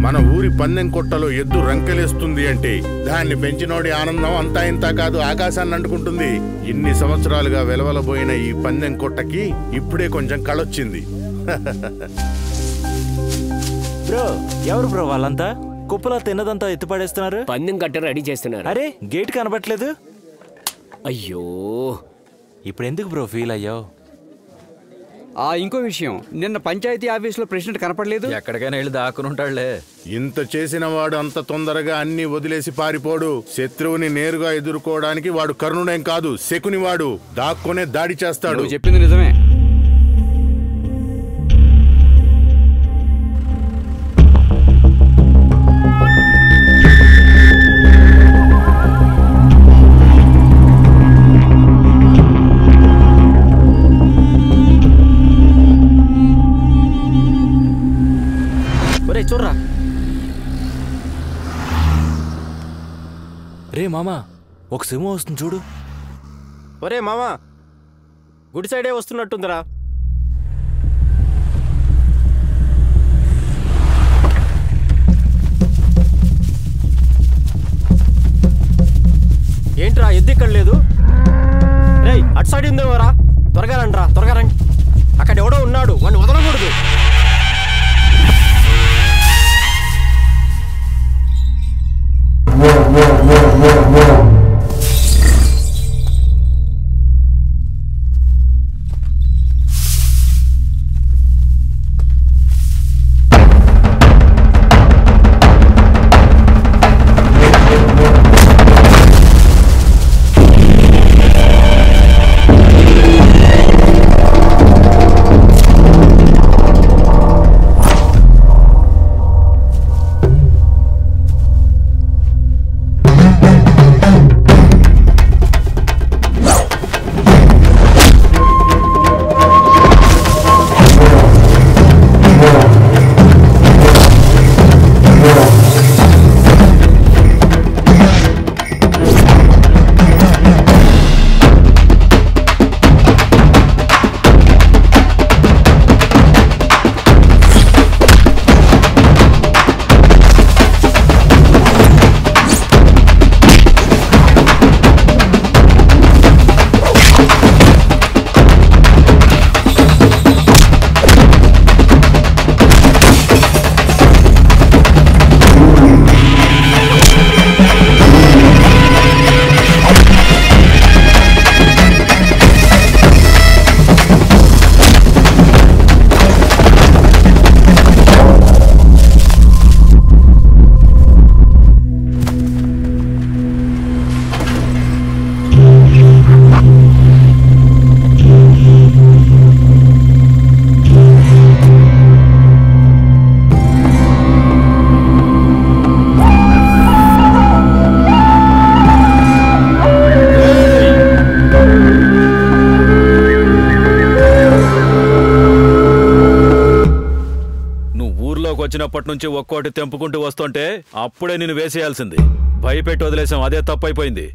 మన ఊరి పందెం కొట్టలో ఎద్దు రంకెలేస్తుంది అంటే దాన్ని పెంచినోడి ఆనందం అంతా ఇంత కాదు, ఆకాశాన్ని అంటుకుంటుంది. ఇన్ని సంవత్సరాలుగా వెలవలబోయిన ఈ పందెం కొట్టకి ఇప్పుడే కొంచెం కళొచ్చింది. బ్రో ఎవరు బ్రో వాళ్ళంతా? కుప్పలా తిన్నదంతా ఎత్తుపడేస్తున్నారు. పందెం కట్ట రెడీ చేస్తున్నారు. అరే గేట్ కనబట్లేదు. అయ్యో ఇప్పుడు ఎందుకు బ్రో ఫీల్ అయ్యావు? ఇంకో విషయం, నిన్న పంచాయతీ ఆఫీసులో ప్రెసిడెంట్ కనపడలేదు. ఎక్కడికైనా వెళ్ళి దాక్కునుంటాడులే. ఇంత చేసిన వాడు అంత తొందరగా అన్ని వదిలేసి పారిపోడు. శత్రువుని నేరుగా ఎదుర్కోవడానికి వాడు కర్ణుడేం కాదు, శకునివాడు. దాక్కునే దాడి చేస్తాడు. చెప్పింది నిజమే. చూడరా రే మామా, ఒక సింహం వస్తుంది చూడు. ఒరే మామా, గుడి సైడే వస్తున్నట్టుందిరా. ఏంట్రా ఎద్దు ఇక్కడ లేదు? రే అటు సైడ్ ఉందేమోరా, త్వరగా రండిరా, త్వరగా రండి. అక్కడ ఎవడో ఉన్నాడు, వాడిని వదలకూడదు. వచ్చినప్పటి నుంచి ఒక్కోటి తెంపుకుంటూ వస్తుంటే అప్పుడే నిన్ను వేసేయాల్సింది. భయపెట్టి వదిలేసాం, అదే తప్పైపోయింది.